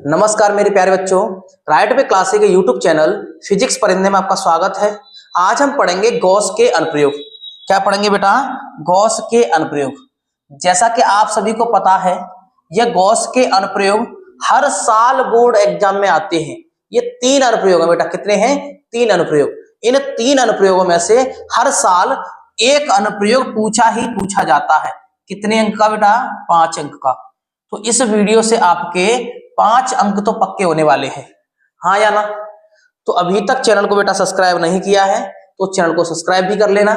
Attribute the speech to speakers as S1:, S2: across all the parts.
S1: नमस्कार मेरे प्यारे बच्चों, राइट पे क्लासिक के यूट्यूब चैनल फिजिक्स पढ़ने में आपका स्वागत है। आज हम पढ़ेंगे गॉस के अनुप्रयोग। क्या पढ़ेंगे बेटा? गॉस के अनुप्रयोग। जैसा कि आप सभी को पता है, यह गॉस के अनुप्रयोग हर साल बोर्ड एग्जाम में आते हैं। ये 3 अनुप्रयोग है बेटा। कितने हैं? 3 अनुप्रयोग। इन 3 अनुप्रयोगों में से हर साल एक अनुप्रयोग पूछा ही पूछा जाता है। कितने अंक का बेटा? 5 अंक का। तो इस वीडियो से आपके 5 अंक तो पक्के होने वाले हैं, हाँ या ना? तो अभी तक चैनल को बेटा सब्सक्राइब नहीं किया है तो चैनल को सब्सक्राइब भी कर लेना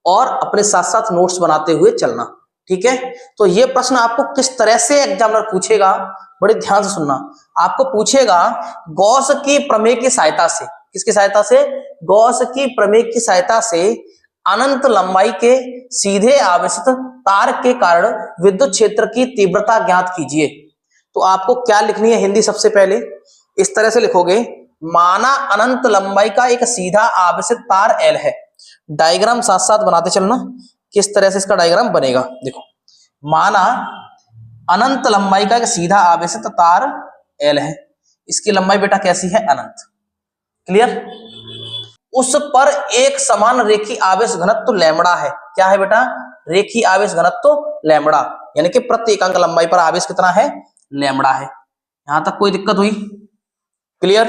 S1: और अपने साथ साथ नोट्स बनाते हुए चलना, ठीक है? तो ये प्रश्न आपको किस तरह से एग्जामिनर पूछेगा, बड़े ध्यान से सुनना। आपको पूछेगा गॉस की प्रमेय की सहायता से। किसकी सहायता से? गॉस की प्रमेय की सहायता से अनंत लंबाई के सीधे आवेशित तार के कारण विद्युत क्षेत्र की तीव्रता ज्ञात कीजिए। तो आपको क्या लिखनी है हिंदी? सबसे पहले इस तरह से लिखोगे, माना अनंत लंबाई का एक सीधा आवेशित तार L है। डायग्राम साथ साथ बनाते चलना, किस तरह से इसका डायग्राम बनेगा। देखो, माना अनंत लंबाई का एक सीधा आवेशित तार L है। इसकी लंबाई बेटा कैसी है? अनंत। क्लियर? उस पर एक समान रेखी आवेश घनत्व लैम्बडा है। क्या है बेटा? रेखी आवेश घनत्व लैम्बडा, यानी कि प्रति एकांक लंबाई पर आवेश कितना है? लैम्बडा है। यहां तक कोई दिक्कत हुई? क्लियर?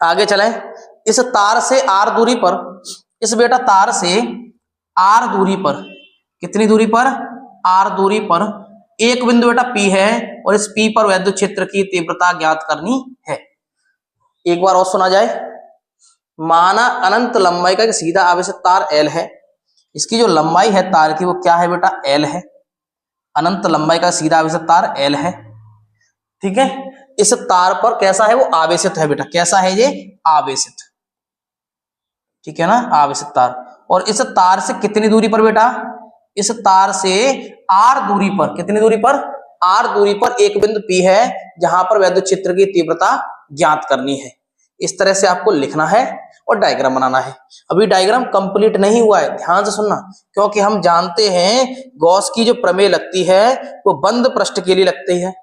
S1: आगे चलें। इस तार से r दूरी पर, इस बेटा तार से r दूरी पर, कितनी दूरी पर? r दूरी पर एक बिंदु बेटा P है और इस P पर विद्युत क्षेत्र की तीव्रता ज्ञात करनी है। एक बार और सुना जाए। माना अनंत लंबाई का एक सीधा आवेशित तार L है। इसकी जो लंबाई है तार की वो क्या है बेटा? L है। अनंत लंबाई का सीधा आवेशित तार L है, ठीक है? इस तार पर कैसा है? वो आवेशित है बेटा। कैसा है ये? आवेशित, ठीक है ना? आवेशित तार। और इस तार से कितनी दूरी पर बेटा? इस तार से r दूरी पर, कितनी दूरी पर? r दूरी पर एक बिंदु P है जहां पर विद्युत क्षेत्र की तीव्रता ज्ञात करनी है। इस तरह से आपको लिखना है और डायग्राम बनाना है। अभी डायग्राम कंप्लीट नहीं हुआ है, ध्यान से सुनना, क्योंकि हम जानते हैं गॉस की जो प्रमेय लगती है वो बंद पृष्ठ के लिए लगती है।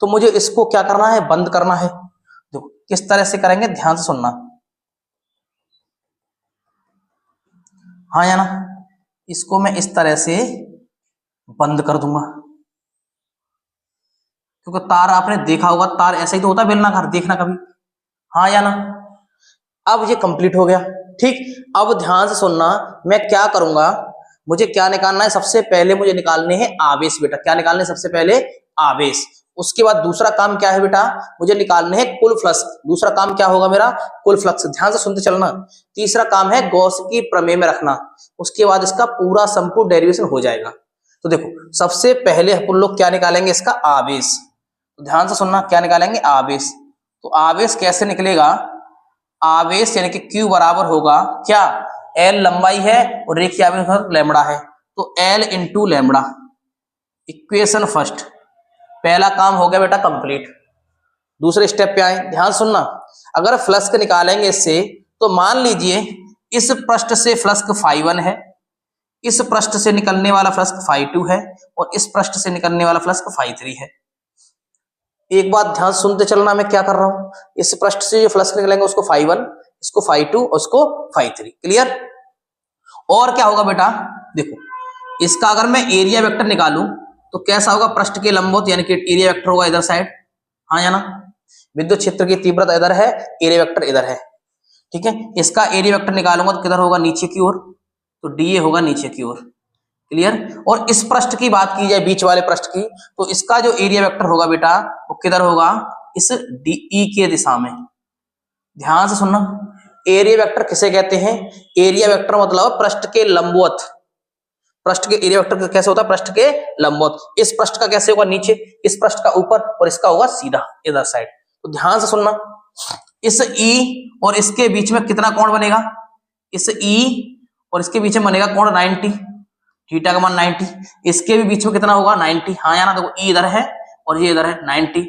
S1: तो मुझे इसको क्या करना है? बंद करना है। देखो किस तरह से करेंगे, ध्यान से सुनना, हाँ या ना? इसको मैं इस तरह से बंद कर दूंगा, क्योंकि तार आपने देखा होगा, तार ऐसा ही तो होता है बेलनाकार, देखना कभी, हाँ या ना? अब ये कंप्लीट हो गया, ठीक? अब ध्यान से सुनना, मैं क्या करूंगा, मुझे क्या निकालना है? सबसे पहले मुझे निकालने हैं आवेश बेटा। क्या निकालने? सबसे पहले आवेश। उसके बाद दूसरा काम क्या है बेटा? मुझे निकालने हैं कुल फ्लक्स। दूसरा काम क्या होगा मेरा? कुल फ्लक्स। ध्यान से सुनते चलना। तीसरा काम है गॉस की प्रमेय में रखना। उसके बाद इसका पूरा संपूर्ण डेरिवेशन हो जाएगा। तो देखो, सबसे पहले अपन लोग क्या निकालेंगे? इसका आवेश। तो ध्यान से सुनना, क्या निकालेंगे? आवेश। तो आवेश कैसे निकलेगा? आवेश यानी कि Q बराबर होगा क्या? L लंबाई है और रेखीय आवेश लैम्बडा है, तो L into lambda. Equation first, पहला काम हो गया बेटा कंप्लीट। दूसरे स्टेप पे आए, ध्यान सुनना। अगर फ्लक्स निकालेंगे इससे, तो मान लीजिए इस पृष्ठ से फ्लक्स φ1 है, इस पृष्ठ से निकलने वाला फ्लक्स φ2 है और इस पृष्ठ से निकलने वाला फ्लक्स φ3 है। एक बात ध्यान सुनते चलना, मैं क्या कर रहा हूं, इस पृष्ठ से जो फ्लक्स निकलेंगे उसको φ1, इसको φ2 और उसको φ3। क्लियर? और क्या होगा बेटा? देखो, इसका अगर मैं एरिया वेक्टर निकालूं तो कैसा होगा? पृष्ठ के लंबवत, यानी कि एरिया वेक्टर होगा इधर साइड, हाँ या ना? विद्युत क्षेत्र की तीव्रता इधर है, एरिया वेक्टर इधर है, ठीक है? इसका एरिया वेक्टर निकालूंगा तो किधर होगा? नीचे की ओर, तो डीए होगा नीचे की ओर। क्लियर? और इस पृष्ठ की बात की जाए, बीच वाले पृष्ठ की, तो इसका जो एरिया वेक्टर होगा बेटा वो किधर होगा? इस डीई के दिशा में। ध्यान से सुनना, एरिया वेक्टर किसे कहते हैं? एरिया वेक्टर मतलब पृष्ठ के लंबवत। पृष्ठ के एरिया वेक्टर कैसे होता है? पृष्ठ के लंबवत। इस पृष्ठ का कैसे होगा? नीचे, इस पृष्ठ का ऊपर और इसका होगा सीधा इधर साइड। तो ध्यान से सुनना, इस ई और इसके बीच में कितना कोण बनेगा? इस ई और इसके बीच में बनेगा कोण 90, थीटा का मान 90। इसके भी बीच में कितना होगा? 90, हाँ या ना? देखो, ई इधर है और ये इधर है 90,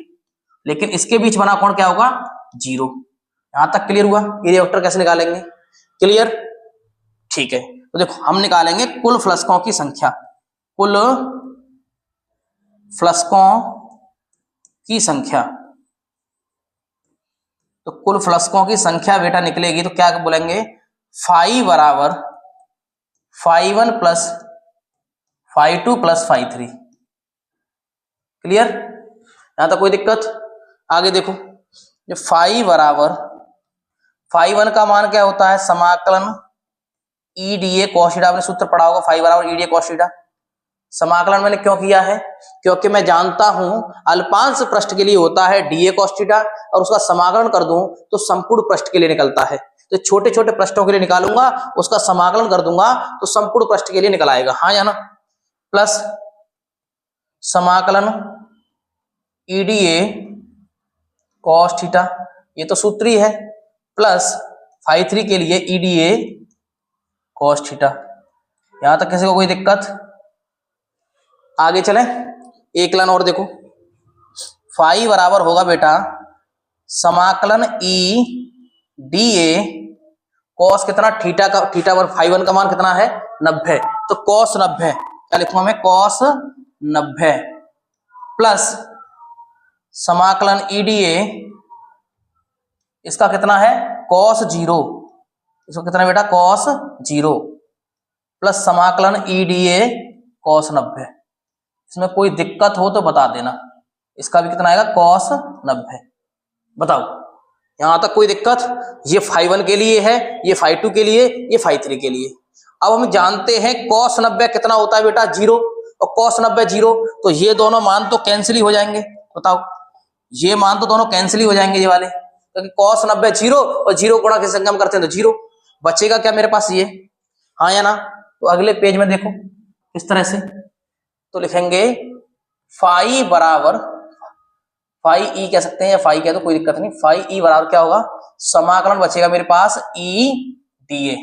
S1: लेकिन इसके बीच बना कोण क्या होगा? 0। यहां तक क्लियर हुआ? एरिया वेक्टर कैसे निकालेंगे? क्लियर? ठीक है, तो देखो हम निकालेंगे कुल फ्लक्सों की संख्या। कुल फ्लक्सों की संख्या तो कुल फ्लस्कों की संख्या बेटा निकलेगी तो क्या बोलेंगे, फाई बराबर phi one plus phi two plus phi three. Clear, यहां तक कोई दिक्कत? आगे देखो, जो फाई बराबर फाई वन का मान क्या होता है, समाकलन E D A cos theta. आपने सूत्र पढ़ा होगा, फाई बराबर E D A cos theta. समाकलन मैंने क्यों किया है, क्योंकि मैं जानता हूं अल्पांश पृष्ठ के लिए होता है डी ए कॉस थीटा, और उसका समाकलन कर दूं तो संपूर्ण पृष्ठ के लिए निकलता है। तो छोटे छोटे पृष्ठों के लिए निकालूंगा, उसका समाकलन कर दूंगा तो संपूर्ण पृष्ठ के लिए निकल आएगा। हाँ या ना? प्लस समाकलन E D A cos theta, ये तो सूत्र ही है, प्लस फाई थ्री के लिए E D A cos theta. यहां तक किसी को कोई दिक्कत? आगे चले, एक लाइन और देखो, फाई बराबर होगा बेटा समाकलन ई डी ए कॉस कितना, थीटा का, थीटा पर फाई वन का मान कितना है 90, तो कॉस 90, क्या लिखूंगा मैं, कॉस 90 प्लस समाकलन ई डी ए इसका कितना है कॉस 0, इसको कितना बेटा कॉस 0 प्लस समाकलन ई डी ए कॉस 90। इसमें कोई दिक्कत हो तो बता देना, इसका भी कितना आएगा कॉस 90। बताओ यहां तक कोई दिक्कत? ये फाई वन के लिए है, ये फाई टू के लिए, ये फाई थ्री के लिए। अब हम जानते हैं कॉस 90 कितना होता है बेटा 0, और कॉस 90 0, तो ये दोनों मान तो कैंसिल ही हो जाएंगे। बताओ, ये मान तो दोनों कैंसिल ही हो जाएंगे ये वाले, क्योंकि कॉस 90 0 और 0 गुणा के संख्या में करते हैं तो 0 बचेगा क्या मेरे पास ये। हाँ या ना? तो अगले पेज में देखो इस तरह से, तो लिखेंगे फाई बराबर, फाई ई कह सकते हैं या फाई कह दो कोई दिक्कत नहीं, फाई ई बराबर क्या होगा, समाकलन बचेगा मेरे पास ई डी ए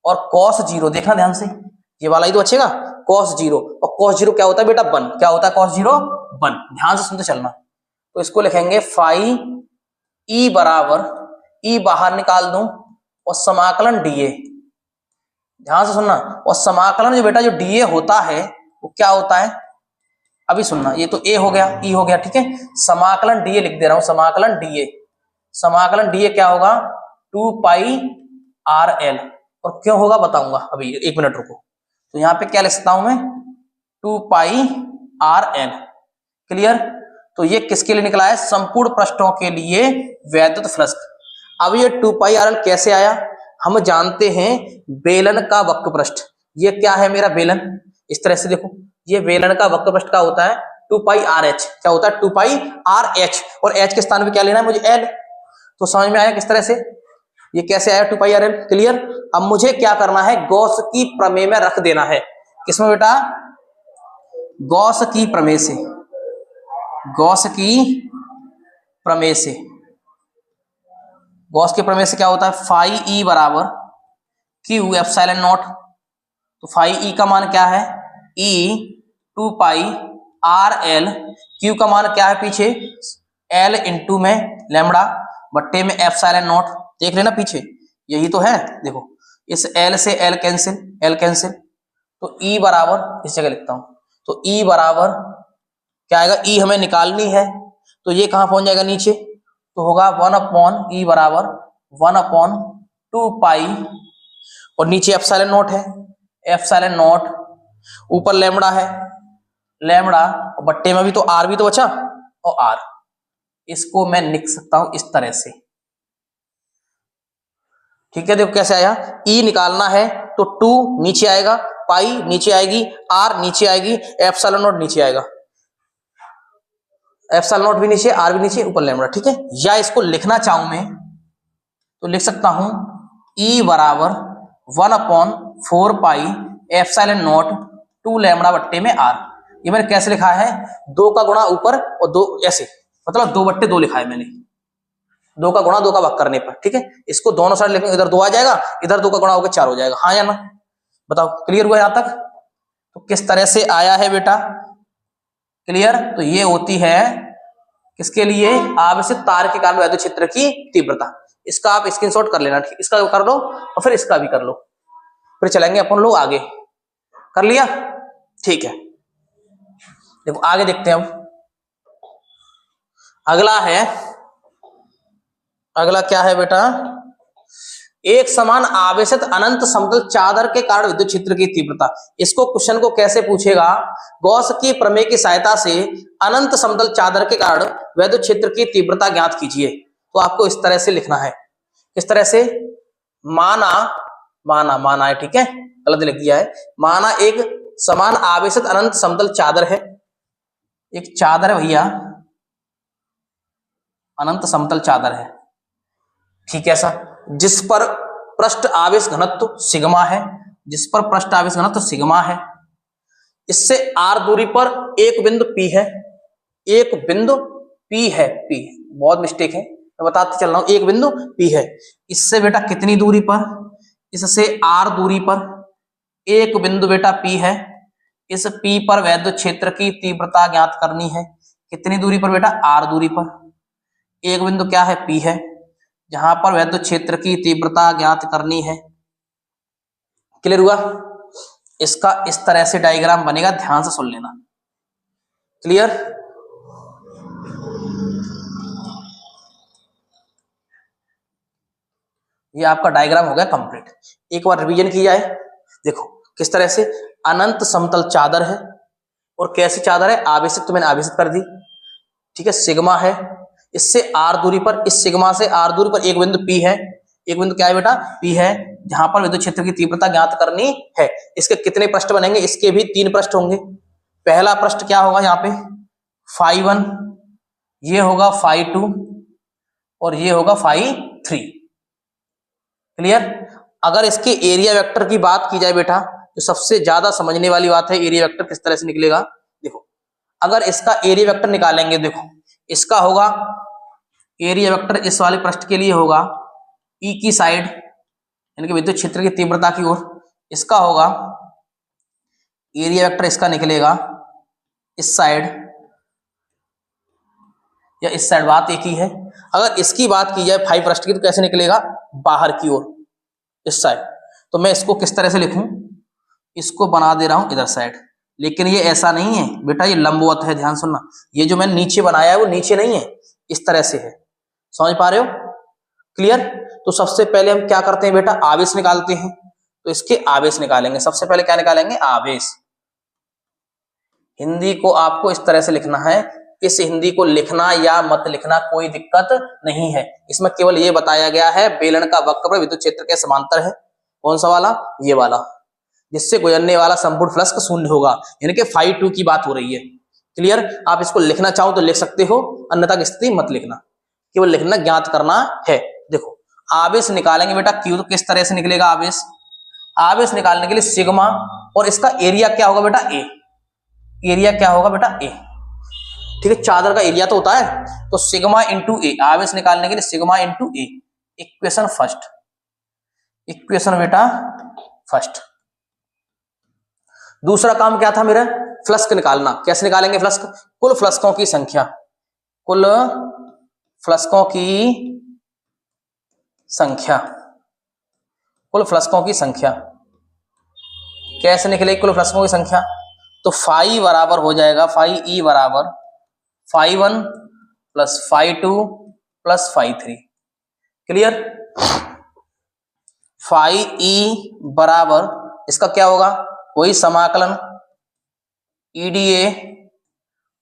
S1: और कॉस 0, देखना ध्यान से, ये वाला ही तो बचेगा कॉस 0, और कॉस 0 क्या होता है बेटा 1, क्या होता है कॉस 0 1, ध्यान से सुनते चलना। तो इसको लिखेंगे फाई ई बराबर, ई बाहर निकाल दूं और समाकलन डी ए, ध्यान से सुनना, और समाकलन जो बेटा जो डी ए होता है वो क्या होता है, अभी सुनना, ये तो ए हो गया, ई हो गया, ठीक है, समाकलन डी ए लिख दे रहा हूं, समाकलन डी ए, समाकलन डी ए क्या होगा 2 पाई आर एल, और क्यों होगा बताऊंगा अभी, एक मिनट रुको। तो यहां पे क्या लिख सकता हूं मैं 2 पाई आर एल। क्लियर? तो ये किसके लिए निकला है, संपूर्ण पृष्ठों के लिए वैद्युत फ्लक्स। अब ये 2 पाई आर एल कैसे आया, हम जानते हैं बेलन का वक्र पृष्ठ, ये क्या है मेरा बेलन, इस तरह से देखो, ये बेलन का वक्र पृष्ठ का होता है 2 पाई आर एच, क्या होता है 2 पाई आर एच, और एच के स्थान पे क्या लेना है मुझे एल। तो समझ में आया किस तरह से ये कैसे आया 2 पाई आर एल। क्लियर? अब मुझे क्या करना है, गॉस की प्रमेय में रख देना है, किसमें बेटा, गॉस की प्रमेय से, गॉस की प्रमेय से, गॉस के प्रमेय से क्या होता है, फाई ई बराबर क्यू एप्सिलॉन नॉट, तो फाई ई का मान क्या है ई 2 पाई आर एल, क्यू का मान क्या है पीछे एल इंटू में लैम्बडा बट्टे में एप्सिलॉन नॉट, देख लेना पीछे यही तो है, देखो इस एल से एल कैंसिल, एल कैंसिल, तो ई बराबर इस जगह लिखता हूं, तो ई बराबर क्या आएगा, ई हमें निकालनी है, तो ये कहां पहुंच जाएगा नीचे, तो होगा 1 अपॉन ई बराबर 1 अपॉन 2 पाई, और नीचे एप्सिलॉन नॉट है, एप्सिलॉन नॉट, ऊपर लैम्बडा है, लैम्बडा, और बट्टे में भी तो आर भी तो बचा, और आर, इसको मैं लिख सकता हूं इस तरह से। ठीक है, देखो कैसे आया, ई निकालना है तो 2 नीचे आएगा, पाई नीचे आएगी, आर नीचे आएगी, एप्सिलॉन नॉट नीचे आएगा, एप्सिलॉन नॉट भी नीचे, आर भी नीचे, ऊपर लैम्बडा। ठीक है, या इसको लिखना चाहूं मैं तो लिख सकता हूं ई बराबर 1 upon 4 pi epsilon not 2 lambda बट्टे में आर। ये मैंने कैसे लिखा है, 2 का गुणा ऊपर और 2 ऐसे, मतलब 2 बट्टे 2 लिखा है मैंने, 2 का गुणा 2 का भाग करने पर। ठीक है, इसको दोनों साइड लिखेंगे, इधर 2 आ जाएगा, इधर 2 का गुणा होकर 4 हो जाएगा। हाँ या ना? बताओ क्लियर हुआ यहां तक? तो किस तरह से आया है बेटा, क्लियर? तो ये होती है किसके लिए, आवेशित तार के कारण वैद्युत क्षेत्र की तीव्रता। इसका आप स्क्रीनशॉट कर लेना, ठीक, इसका कर लो और फिर इसका भी कर लो, फिर चलेंगे अपन लोग आगे। कर लिया? ठीक है, देखो आगे देखते हैं। अब अगला है अगला क्या है बेटा, एक समान आवेशित अनंत समतल चादर के कारण विद्युत क्षेत्र की तीव्रता। इसको क्वेश्चन को कैसे पूछेगा, गॉस की प्रमेय की सहायता से अनंत समतल चादर के कारण विद्युत क्षेत्र की तीव्रता ज्ञात कीजिए। तो आपको इस तरह से लिखना है, किस तरह से, माना माना माना है, ठीक है, गलत लिख दिया है। माना एक समान आवेशित अनंत समतल चादर है, एक चादर है भैया, अनंत समतल चादर है, ठीक है ऐसा, जिस पर पृष्ठ आवेश घनत्व सिग्मा है, जिस पर पृष्ठ आवेश घनत्व सिग्मा है। इससे r दूरी पर एक बिंदु P है, एक बिंदु P है, P बहुत मिस्टेक है, मैं बताते चल रहा हूं, एक बिंदु P है। इससे बेटा कितनी दूरी पर, इससे r दूरी पर एक बिंदु बेटा P है। इस P पर विद्युत क्षेत्र की तीव्रता ज्ञात करनी है। कितनी दूरी पर बेटा, r दूरी पर, एक बिंदु क्या है, P है, जहां पर विद्युत क्षेत्र की तीव्रता ज्ञात करनी है। क्लियर हुआ? इसका इस तरह से डायग्राम बनेगा, ध्यान से सुन लेना। क्लियर? ये आपका डायग्राम हो गया कंप्लीट। एक बार रिवीजन की जाए, देखो किस तरह से अनंत समतल चादर है, और कैसी चादर है, आवेशित, तो मैंने आवेशित कर दी, ठीक है, सिग्मा है, इससे r दूरी पर, इस सिग्मा से r दूरी पर एक बिंदु P है, एक बिंदु क्या है बेटा, P है, जहां पर विद्युत क्षेत्र की तीव्रता ज्ञात करनी है। इसके कितने पृष्ठ बनेंगे, इसके भी 3 पृष्ठ होंगे। पहला पृष्ठ क्या होगा, यहाँ पे φ1, ये होगा φ2 और ये होगा φ3। क्लियर? अगर इसके एरिया वेक्टर की बात की जाए बेटा, तो सबसे ज्यादा समझने वाली बात है एरिया वेक्टर किस तरह से निकलेगा। देखो अगर इसका एरिया वेक्टर निकालेंगे, देखो इसका होगा एरिया वेक्टर, इस वाले पृष्ठ के लिए होगा E की साइड, यानी कि विद्युत क्षेत्र की तीव्रता की ओर, इसका होगा एरिया वेक्टर, इसका निकलेगा इस साइड या इस साइड, बात एक ही है। अगर इसकी बात की जाए फाइव पृष्ठ की, तो कैसे निकलेगा, बाहर की ओर, इस साइड। तो मैं इसको किस तरह से लिखूं, इसको बना दे रहा हूं इधर साइड, लेकिन ये ऐसा नहीं है बेटा, ये लंबवत है, ध्यान सुनना। ये जो मैंने नीचे बनाया है वो नीचे नहीं है, इस तरह से है, समझ पा रहे हो? क्लियर? तो सबसे पहले हम क्या करते हैं बेटा, आवेश निकालते हैं। तो इसके आवेश निकालेंगे, सबसे पहले क्या निकालेंगे, आवेश। हिंदी को आपको इस तरह से लिखना है, इस हिंदी को लिखना या मत लिखना कोई दिक्कत नहीं है, इसमें केवल ये बताया गया है बेलन का वक्र विद्युत क्षेत्र के समांतर है। कौन सा वाला, ये वाला, जिससे गुजरने वाला संपूर्ण फ्लक्स शून्य होगा, यानी कि φ2 की बात हो रही है। क्लियर? आप इसको लिखना चाहो तो लिख सकते हो, अन्यथा की स्थिति मत लिखना, केवल लिखना, ज्ञात करना है। देखो आवेश निकालेंगे बेटा Q, तो किस तरह से निकलेगा आवेश, आवेश निकालने के लिए सिग्मा, और इसका एरिया क्या होगा बेटा, A, एरिया क्या होगा बेटा, A, ठीक है, चादर का एरिया तो होता है, तो सिग्मा इंटू A, आवेश निकालने के लिए sigma into A। Equation first, equation बेटा फर्स्ट। दूसरा काम क्या था मेरा, फ्लक्स निकालना। कैसे निकालेंगे फ्लक्स, कुल फ्लक्सों की संख्या, कुल फ्लक्सों की संख्या, कुल फ्लक्सों की संख्या कैसे निकलेगी, कुल फ्लक्सों की संख्या, तो फाई बराबर हो जाएगा, फाई ई बराबर φ1 plus φ2 plus φ3। Clear? Phi E बराबर, इसका क्या होगा, वही समाकलन EDA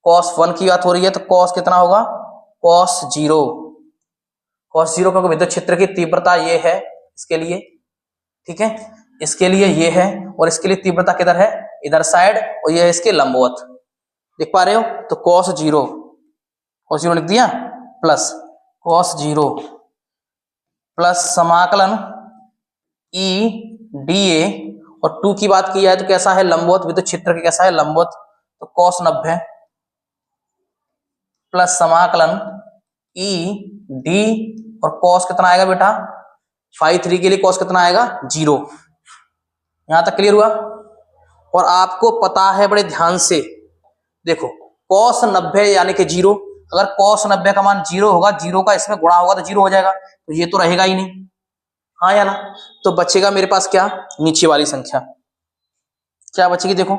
S1: cos 1 की बात हो रही है, तो cos कितना होगा, cos 0, cos 0, क्योंकि विद्युत क्षेत्र की तीव्रता ये है इसके लिए, ठीक है, इसके लिए ये है, और इसके लिए तीव्रता किधर है, इधर साइड, और ये है इसके लंबवत, देख पा रहे हो। तो cos 0, cos 0 लिख दिया, प्लस cos 0 प्लस समाकलन EDA, और 2 की बात की जाए तो कैसा है, लंबवत, विद्युत क्षेत्र के कैसा है, लंबवत, तो cos 90 प्लस समाकलन ED, और cos कितना आएगा बेटा, φ3 के लिए cos कितना आएगा, 0। यहां तक क्लियर हुआ? और आपको पता है, बड़े ध्यान से देखो, cos 90 यानी कि 0, अगर cos 90 का मान 0 होगा, 0 का इसमें गुणा होगा तो 0 हो जाएगा, तो ये तो रहेगा ही नहीं, हाँ या ना। तो बचेगा मेरे पास क्या, नीचे वाली संख्या क्या बचेगी, देखो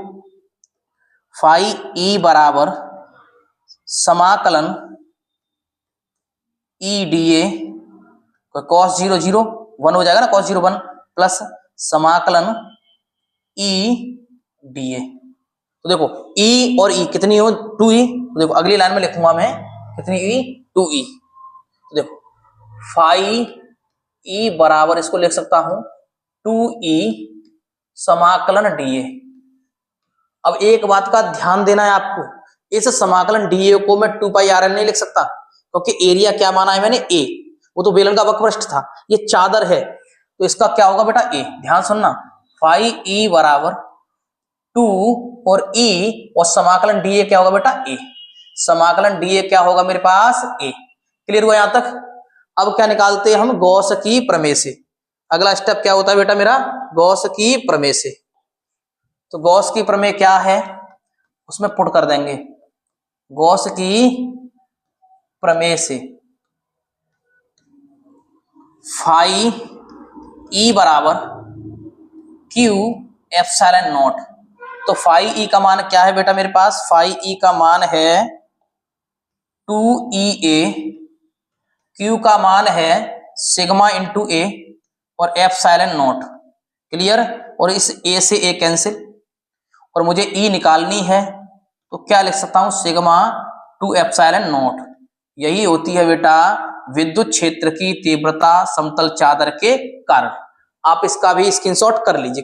S1: फाई ई बराबर समाकलन EDA तो cos 0 0 1 हो जाएगा ना, cos 0 1 प्लस समाकलन e dA। तो देखो e और e कितनी हो, 2e। तो देखो अगली लाइन में लिखूंगा मैं कितनी e, 2e। तो देखो फाई e बराबर इसको लिख सकता हूं 2e समाकलन dA। अब एक बात का ध्यान देना है आपको, इस समाकलन dA को मैं 2 पाई RL नहीं लिख सकता, क्योंकि एरिया क्या माना है मैंने, a, वो तो बेलन का वक्रपृष्ठ था, ये चादर है, तो इसका क्या होगा बेटा a। ध्यान सुनना, फाई e बराबर 2 और e और समाकलन dA क्या होगा बेटा a। समाकलन dA क्या होगा मेरे पास a। क्लियर हुआ यहां तक। अब क्या निकालते हैं हम, गॉस की प्रमेय से। अगला स्टेप क्या होता है बेटा मेरा, गॉस की प्रमेय से। तो गॉस की प्रमेय क्या है, उसमें पुट कर देंगे गॉस की प्रमेय से फाई e बराबर क्यू एप्सिलॉन नॉट। तो फाई e का मान क्या है बेटा मेरे पास, फाई e का मान है 2EA, Q का मान है सिग्मा इंटू ए और एप्सिलॉन नॉट। क्लियर। और इस a से a कैंसिल, और मुझे E निकालनी है, तो क्या लिख सकता हूं, सिग्मा 2 एप्सिलॉन नॉट। यही होती है बेटा विद्युत क्षेत्र की तीव्रता समतल चादर के कारण। आप इसका भी स्क्रीनशॉट कर लीजिए।